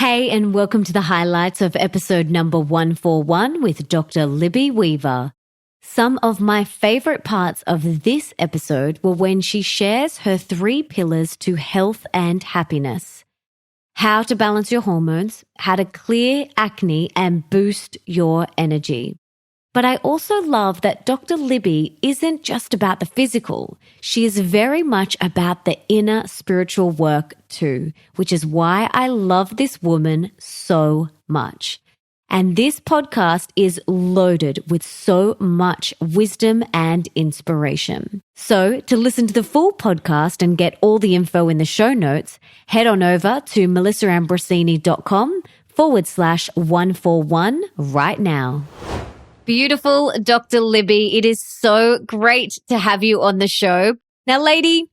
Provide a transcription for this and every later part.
Hey, and welcome to the highlights of episode number 141 with Dr. Libby Weaver. Some of my favorite parts of this episode were when she shares her 3 pillars to health and happiness: how to balance your hormones, how to clear acne, and boost your energy. But I also love that Dr. Libby isn't just about the physical. She is very much about the inner spiritual work too, which is why I love this woman so much. And this podcast is loaded with so much wisdom and inspiration. So to listen to the full podcast and get all the info in the show notes, head on over to melissaambrosini.com/141 right now. Beautiful Dr. Libby, it is so great to have you on the show. Now, lady,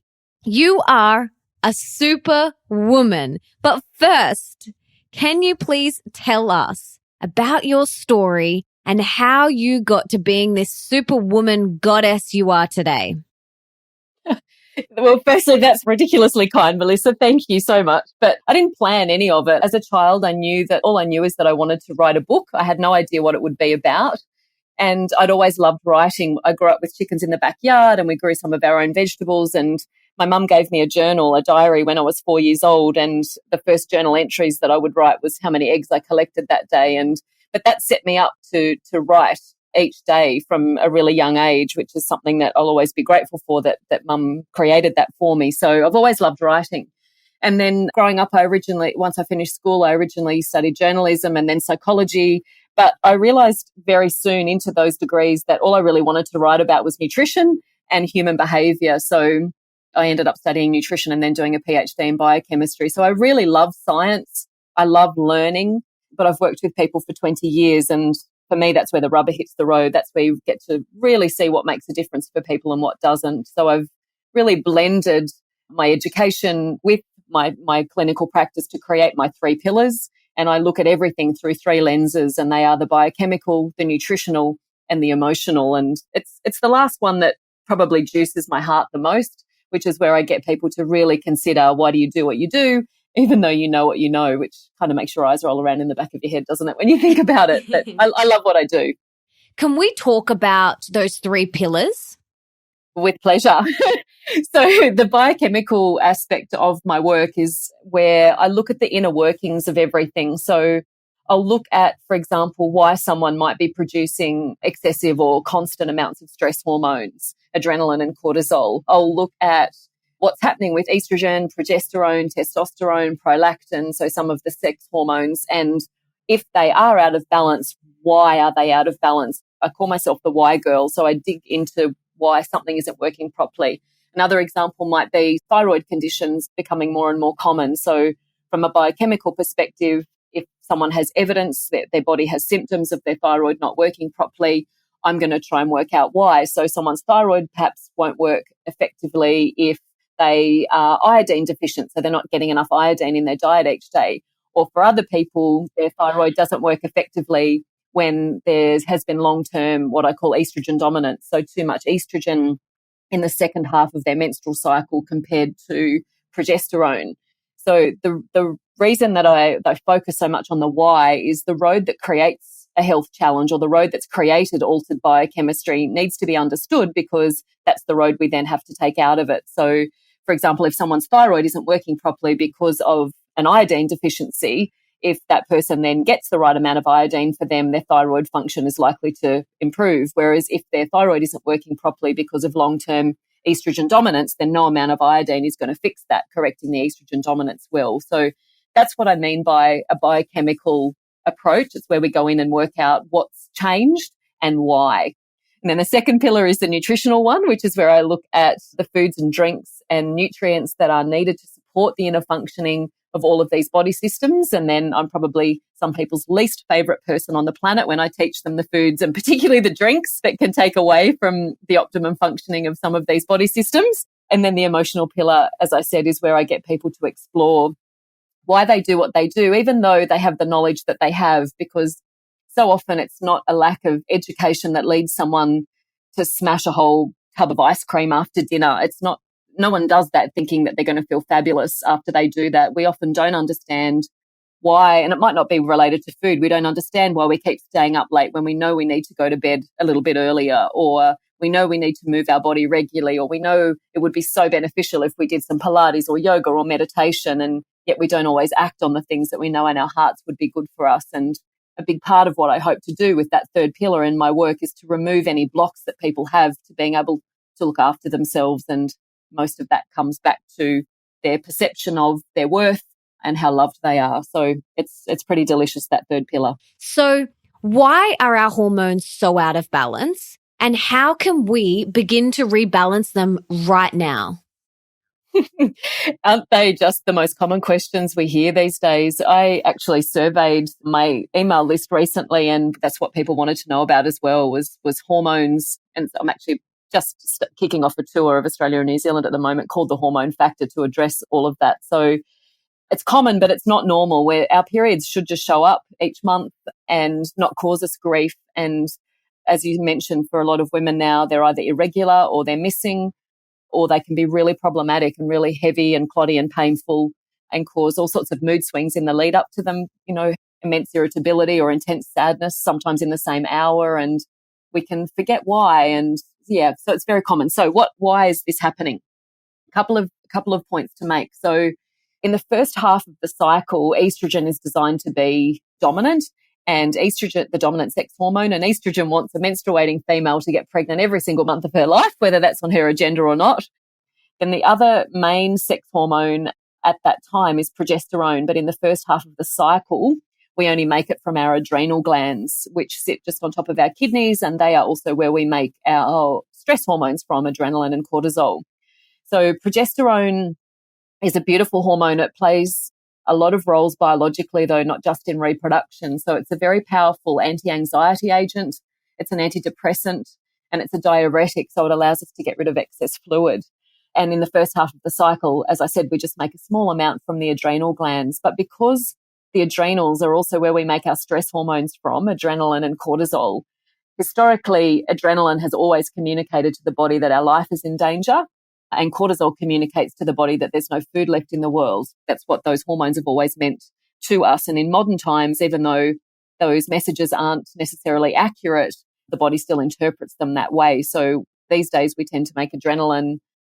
you are a super woman. But first, can you please tell us about your story and how you got to being this superwoman goddess you are today? Well, firstly, that's ridiculously kind, Melissa. Thank you so much. But I didn't plan any of it. As a child, I knew that all I knew is that I wanted to write a book. I had no idea what it would be about. And I'd always loved writing. I grew up with chickens in the backyard and we grew some of our own vegetables. And my mum gave me a journal, a diary when I was 4 years old. And the first journal entries that I would write was how many eggs I collected that day. But that set me up to write each day from a really young age, which is something that I'll always be grateful for, that mum created that for me. So I've always loved writing. And then growing up, once I finished school, I originally studied journalism and then psychology. But I realized very soon into those degrees that all I really wanted to write about was nutrition and human behavior. So I ended up studying nutrition and then doing a Ph.D. in biochemistry. So I really love science. I love learning, but I've worked with people for 20 years. And for me, that's where the rubber hits the road. That's where you get to really see what makes a difference for people and what doesn't. So I've really blended my education with my clinical practice to create my 3 pillars. And I look at everything through 3 lenses, and they are the biochemical, the nutritional, and the emotional. And it's the last one that probably juices my heart the most, which is where I get people to really consider, why do you do what you do, even though you know what you know, which kind of makes your eyes roll around in the back of your head, doesn't it, when you think about it? But I love what I do. Can we talk about those 3 pillars? With pleasure. So the biochemical aspect of my work is where I look at the inner workings of everything. So I'll look at, for example, why someone might be producing excessive or constant amounts of stress hormones, adrenaline and cortisol. I'll look at what's happening with estrogen, progesterone, testosterone, prolactin, so some of the sex hormones. And if they are out of balance, why are they out of balance? I call myself the why girl. So I dig into why something isn't working properly. Another example might be thyroid conditions becoming more and more common. So from a biochemical perspective, if someone has evidence that their body has symptoms of their thyroid not working properly, I'm going to try and work out why. So someone's thyroid perhaps won't work effectively if they are iodine deficient, so they're not getting enough iodine in their diet each day. Or for other people, their thyroid doesn't work effectively when there has been long-term what I call estrogen dominance, so too much estrogen in the second half of their menstrual cycle compared to progesterone. So the reason that I focus so much on the why is the road that creates a health challenge, or the road that's created altered biochemistry, needs to be understood, because that's the road we then have to take out of it. So, for example, if someone's thyroid isn't working properly because of an iodine deficiency, if that person then gets the right amount of iodine for them, their thyroid function is likely to improve. Whereas if their thyroid isn't working properly because of long-term estrogen dominance, then no amount of iodine is going to fix that. Correcting the estrogen dominance will. So that's what I mean by a biochemical approach. It's where we go in and work out what's changed and why. And then the second pillar is the nutritional one, which is where I look at the foods and drinks and nutrients that are needed to support the inner functioning of all of these body systems. And then I'm probably some people's least favorite person on the planet when I teach them the foods, and particularly the drinks, that can take away from the optimum functioning of some of these body systems. And then the emotional pillar, as I said, is where I get people to explore why they do what they do, even though they have the knowledge that they have, because so often it's not a lack of education that leads someone to smash a whole tub of ice cream after dinner. It's not, no one does that thinking that they're going to feel fabulous after they do that. We often don't understand why, and it might not be related to food. We don't understand why we keep staying up late when we know we need to go to bed a little bit earlier, or we know we need to move our body regularly, or we know it would be so beneficial if we did some Pilates or yoga or meditation, and yet we don't always act on the things that we know in our hearts would be good for us. And a big part of what I hope to do with that third pillar in my work is to remove any blocks that people have to being able to look after themselves. And most of that comes back to their perception of their worth and how loved they are. So it's pretty delicious, that third pillar. So why are our hormones so out of balance? And how can we begin to rebalance them right now? Aren't they just the most common questions we hear these days? I actually surveyed my email list recently, and that's what people wanted to know about as well, was hormones. And I'm actually just kicking off a tour of Australia and New Zealand at the moment called The Hormone Factor to address all of that. So it's common, but it's not normal, where our periods should just show up each month and not cause us grief. And as you mentioned, for a lot of women now, they're either irregular or they're missing, or they can be really problematic and really heavy and clotty and painful and cause all sorts of mood swings in the lead up to them, immense irritability or intense sadness, sometimes in the same hour. And we can forget why. And yeah, so it's very common. So why is this happening? A couple of points to make. So in the first half of the cycle, estrogen is designed to be dominant, and estrogen, the dominant sex hormone, and estrogen wants a menstruating female to get pregnant every single month of her life, whether that's on her agenda or not. Then the other main sex hormone at that time is progesterone, but in the first half of the cycle, we only make it from our adrenal glands, which sit just on top of our kidneys, and they are also where we make our stress hormones from, adrenaline and cortisol. So progesterone is a beautiful hormone. It plays a lot of roles biologically, though, not just in reproduction. So it's a very powerful anti-anxiety agent. It's an antidepressant, and it's a diuretic. So it allows us to get rid of excess fluid. And in the first half of the cycle, as I said, we just make a small amount from the adrenal glands. But because the adrenals are also where we make our stress hormones from, adrenaline and cortisol, historically, adrenaline has always communicated to the body that our life is in danger. And cortisol communicates to the body that there's no food left in the world. That's what those hormones have always meant to us. And in modern times, even though those messages aren't necessarily accurate, the body still interprets them that way. So these days we tend to make adrenaline.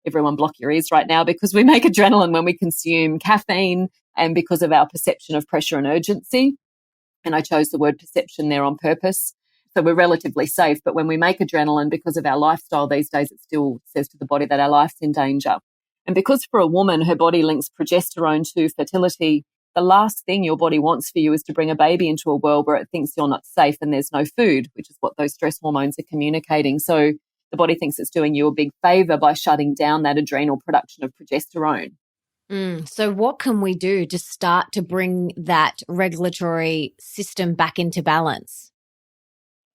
Everyone block your ears right now, because we make adrenaline when we consume caffeine and because of our perception of pressure and urgency. And I chose the word perception there on purpose. So we're relatively safe. But when we make adrenaline, because of our lifestyle these days, it still says to the body that our life's in danger. And because for a woman, her body links progesterone to fertility, the last thing your body wants for you is to bring a baby into a world where it thinks you're not safe and there's no food, which is what those stress hormones are communicating. So the body thinks it's doing you a big favor by shutting down that adrenal production of progesterone. So what can we do to start to bring that regulatory system back into balance?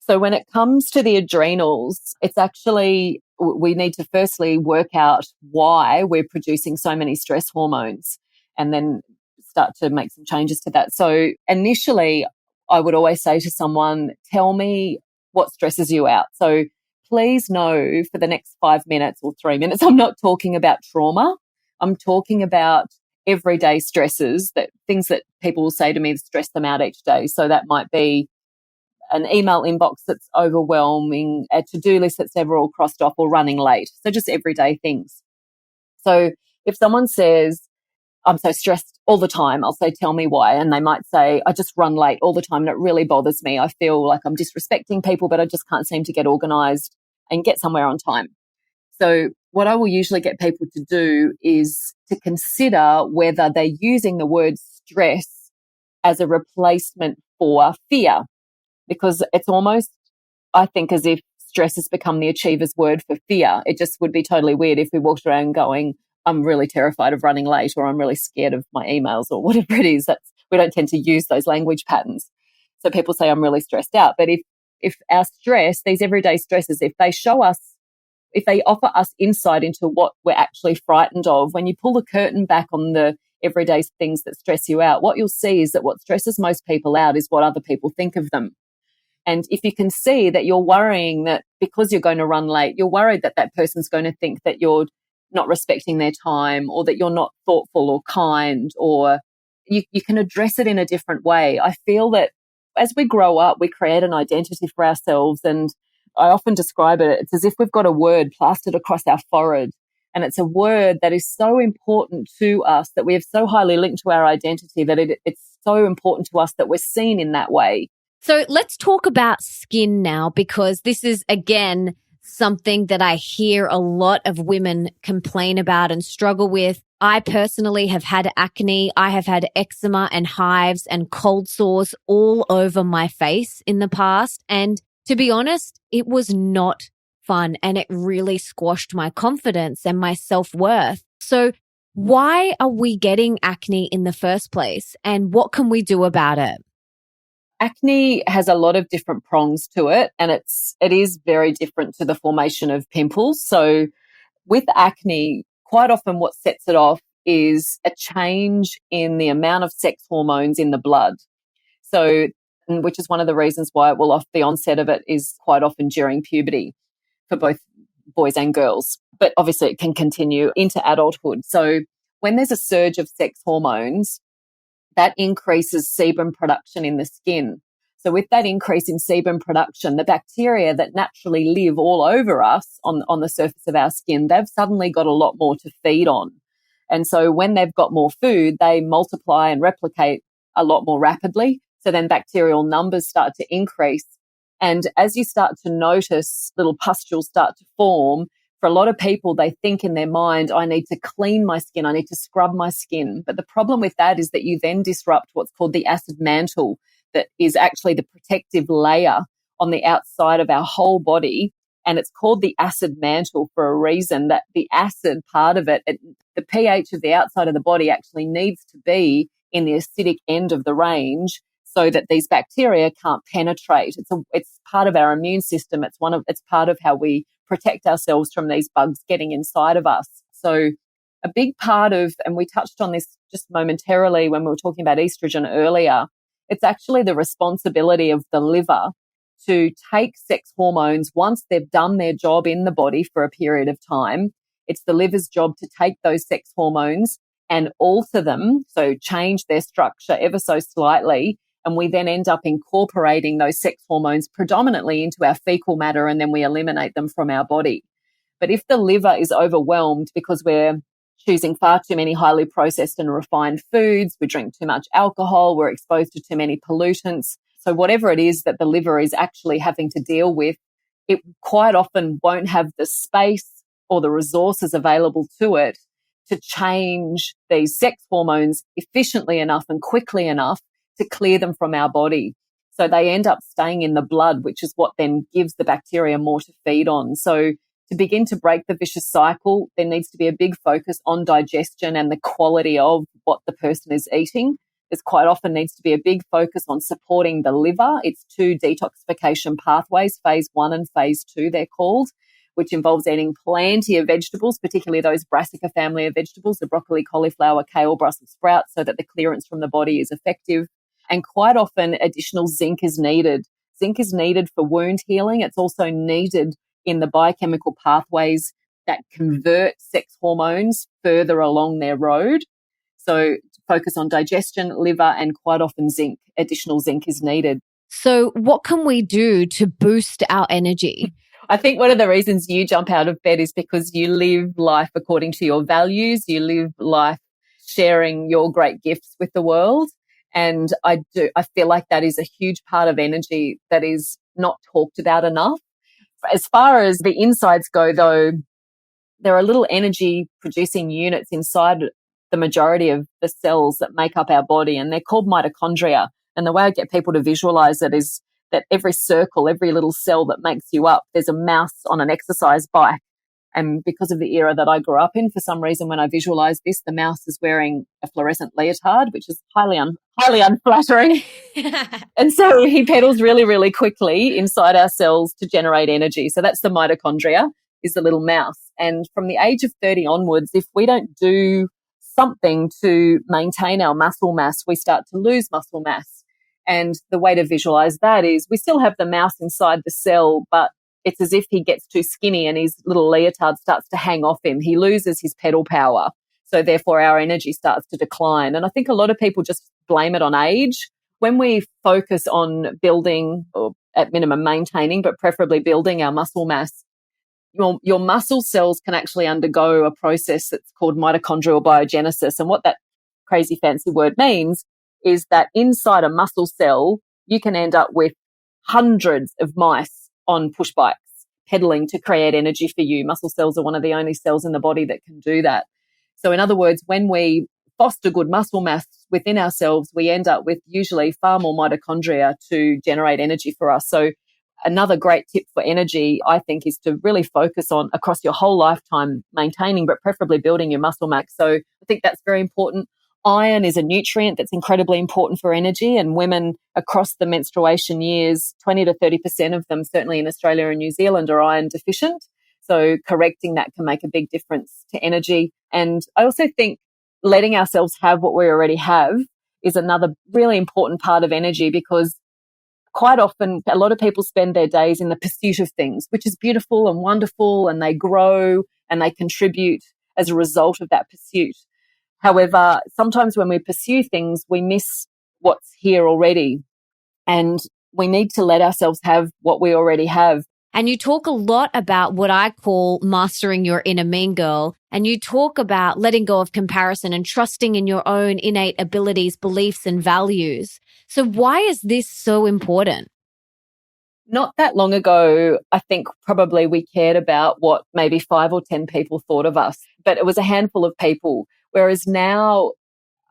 So when it comes to the adrenals, it's actually, we need to firstly work out why we're producing so many stress hormones and then start to make some changes to that. So initially, I would always say to someone, tell me what stresses you out. So please know for the next 5 minutes or 3 minutes, I'm not talking about trauma. I'm talking about everyday stresses, that things that people will say to me stress them out each day. So that might be an email inbox that's overwhelming, a to-do list that's never all crossed off, or running late. So just everyday things. So if someone says, I'm so stressed all the time, I'll say, tell me why. And they might say, I just run late all the time and it really bothers me. I feel like I'm disrespecting people, but I just can't seem to get organized and get somewhere on time. So what I will usually get people to do is to consider whether they're using the word stress as a replacement for fear. Because it's almost, I think, as if stress has become the achiever's word for fear. It just would be totally weird if we walked around going, I'm really terrified of running late, or I'm really scared of my emails, or whatever it is. We don't tend to use those language patterns. So people say, I'm really stressed out. But if our stress, these everyday stresses, if they offer us insight into what we're actually frightened of, when you pull the curtain back on the everyday things that stress you out, what you'll see is that what stresses most people out is what other people think of them. And if you can see that you're worrying that because you're going to run late, you're worried that that person's going to think that you're not respecting their time, or that you're not thoughtful or kind, or you can address it in a different way. I feel that as we grow up, we create an identity for ourselves. And I often describe it, it's as if we've got a word plastered across our forehead. And it's a word that is so important to us, that we have so highly linked to our identity, that it's so important to us that we're seen in that way. So let's talk about skin now, because this is, again, something that I hear a lot of women complain about and struggle with. I personally have had acne. I have had eczema and hives and cold sores all over my face in the past. And to be honest, it was not fun, and it really squashed my confidence and my self-worth. So why are we getting acne in the first place, and what can we do about it? Acne has a lot of different prongs to it, and it is very different to the formation of pimples. So with acne, quite often what sets it off is a change in the amount of sex hormones in the blood. So, which is one of the reasons why the onset of it is quite often during puberty for both boys and girls. But obviously it can continue into adulthood. So when there's a surge of sex hormones, that increases sebum production in the skin. So with that increase in sebum production, the bacteria that naturally live all over us on the surface of our skin, they've suddenly got a lot more to feed on. And so when they've got more food, they multiply and replicate a lot more rapidly. So then bacterial numbers start to increase. And as you start to notice little pustules start to form, for a lot of people, they think in their mind, I need to clean my skin, I need to scrub my skin. But the problem with that is that you then disrupt what's called the acid mantle, that is actually the protective layer on the outside of our whole body. And it's called the acid mantle for a reason, that the acid part of it, the pH of the outside of the body actually needs to be in the acidic end of the range, so that these bacteria can't penetrate. It's part of our immune system. It's part of how we protect ourselves from these bugs getting inside of us. So a big part of, and we touched on this just momentarily when we were talking about estrogen earlier, it's actually the responsibility of the liver to take sex hormones once they've done their job in the body for a period of time. It's the liver's job to take those sex hormones and alter them, so change their structure ever so slightly. And we then end up incorporating those sex hormones predominantly into our fecal matter, and then we eliminate them from our body. But if the liver is overwhelmed because we're choosing far too many highly processed and refined foods, we drink too much alcohol, we're exposed to too many pollutants, so whatever it is that the liver is actually having to deal with, it quite often won't have the space or the resources available to it to change these sex hormones efficiently enough and quickly enough to clear them from our body. So they end up staying in the blood, which is what then gives the bacteria more to feed on. So to begin to break the vicious cycle, there needs to be a big focus on digestion and the quality of what the person is eating. There's quite often needs to be a big focus on supporting the liver. It's 2 detoxification pathways, phase 1 and phase 2 they're called, which involves eating plenty of vegetables, particularly those brassica family of vegetables, the broccoli, cauliflower, kale, Brussels sprouts, so that the clearance from the body is effective. And quite often additional zinc is needed. Zinc is needed for wound healing. It's also needed in the biochemical pathways that convert sex hormones further along their road. So focus on digestion, liver, and quite often zinc. Additional zinc is needed. So what can we do to boost our energy? I think one of the reasons you jump out of bed is because you live life according to your values. You live life sharing your great gifts with the world. And I feel like that is a huge part of energy that is not talked about enough. As far as the insides go, though, there are little energy producing units inside the majority of the cells that make up our body, and they're called mitochondria. And the way I get people to visualize it is that every circle, every little cell that makes you up, there's a mouse on an exercise bike. And because of the era that I grew up in, for some reason, when I visualize this, the mouse is wearing a fluorescent leotard, which is highly unflattering. And so he pedals really, really quickly inside our cells to generate energy. So that's the mitochondria, is the little mouse. And from the age of 30 onwards, if we don't do something to maintain our muscle mass, we start to lose muscle mass. And the way to visualize that is we still have the mouse inside the cell, but it's as if he gets too skinny and his little leotard starts to hang off him. He loses his pedal power. So therefore our energy starts to decline. And I think a lot of people just blame it on age. When we focus on building, or at minimum maintaining, but preferably building our muscle mass, your muscle cells can actually undergo a process that's called mitochondrial biogenesis. And what that crazy fancy word means is that inside a muscle cell, you can end up with hundreds of mice on push bikes pedaling to create energy for you. Muscle cells are one of the only cells in the body that can do that. So in other words, when we foster good muscle mass within ourselves, we end up with usually far more mitochondria to generate energy for us. So another great tip for energy, I think, is to really focus on across your whole lifetime maintaining, but preferably building your muscle mass. So I think that's very important. Iron is a nutrient that's incredibly important for energy, and women across the menstruation years, 20 to 30% of them, certainly in Australia and New Zealand, are iron deficient. So correcting that can make a big difference to energy. And I also think letting ourselves have what we already have is another really important part of energy, because quite often a lot of people spend their days in the pursuit of things, which is beautiful and wonderful, and they grow and they contribute as a result of that pursuit. However, sometimes when we pursue things, we miss what's here already, and we need to let ourselves have what we already have. And you talk a lot about what I call mastering your inner mean girl. And you talk about letting go of comparison and trusting in your own innate abilities, beliefs, and values. So why is this so important? Not that long ago, I think probably we cared about what maybe 5 or 10 people thought of us, but it was a handful of people. Whereas now,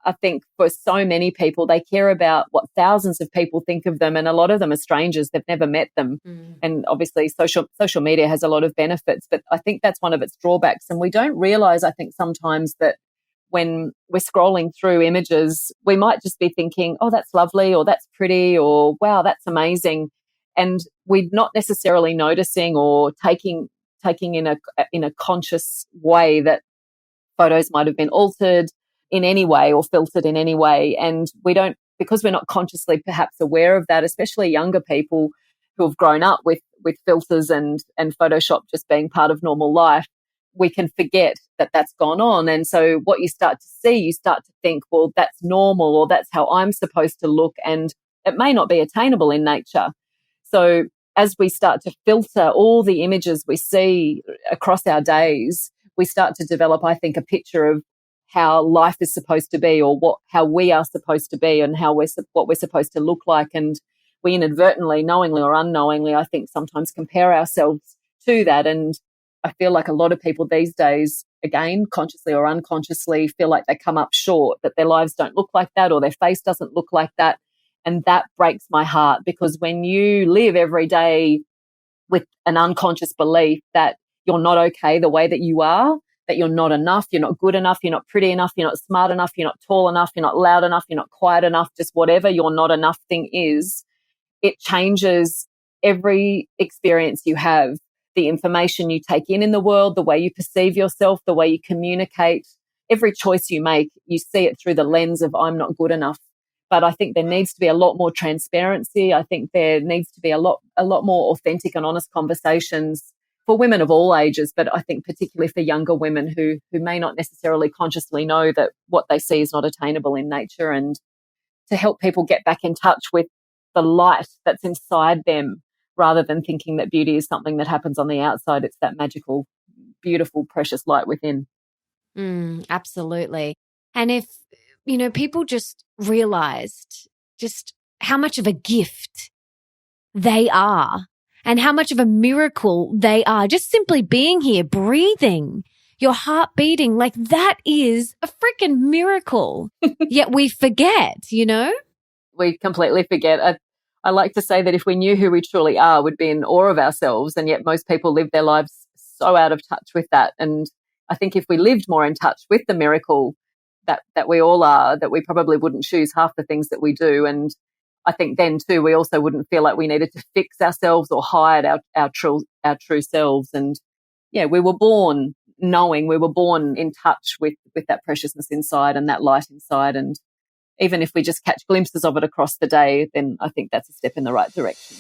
I think for so many people, they care about what thousands of people think of them, and a lot of them are strangers. They've never met them. And obviously social media has a lot of benefits, but I think that's one of its drawbacks. And we don't realize, I think, sometimes that when we're scrolling through images, we might just be thinking, oh, that's lovely, or that's pretty, or wow, that's amazing. And we're not necessarily noticing or taking in a conscious way that photos might have been altered in any way or filtered in any way. And we don't, because we're not consciously perhaps aware of that, especially younger people who have grown up with filters and Photoshop just being part of normal life, we can forget that that's gone on. And so what you start to see, you start to think, well, that's normal, or that's how I'm supposed to look. And it may not be attainable in nature. So as we start to filter all the images we see across our days, we start to develop, I think, a picture of how life is supposed to be, or how we are supposed to be, and what we're supposed to look like. And we inadvertently, knowingly or unknowingly, I think sometimes compare ourselves to that. And I feel like a lot of people these days, again, consciously or unconsciously, feel like they come up short, that their lives don't look like that, or their face doesn't look like that. And that breaks my heart, because when you live every day with an unconscious belief that you're not okay the way that you are, that you're not enough, you're not good enough, you're not pretty enough, you're not smart enough, you're not tall enough, you're not loud enough, you're not quiet enough, just whatever your not enough thing is, it changes every experience you have, the information you take in the world, the way you perceive yourself, the way you communicate. Every choice you make, you see it through the lens of I'm not good enough. But I think there needs to be a lot more transparency. I think there needs to be a lot more authentic and honest conversations for women of all ages, but I think particularly for younger women who may not necessarily consciously know that what they see is not attainable in nature, and to help people get back in touch with the light that's inside them, rather than thinking that beauty is something that happens on the outside. It's that magical, beautiful, precious light within. Absolutely. And if, people just realized just how much of a gift they are and how much of a miracle they are, just simply being here, breathing, your heart beating, like that is a freaking miracle. Yet we forget, We completely forget. I like to say that if we knew who we truly are, we'd be in awe of ourselves. And yet most people live their lives so out of touch with that. And I think if we lived more in touch with the miracle that we all are, that we probably wouldn't choose half the things that we do. And I think then too, we also wouldn't feel like we needed to fix ourselves or hide our true selves. And yeah, we were born knowing, we were born in touch with that preciousness inside and that light inside. And even if we just catch glimpses of it across the day, then I think that's a step in the right direction.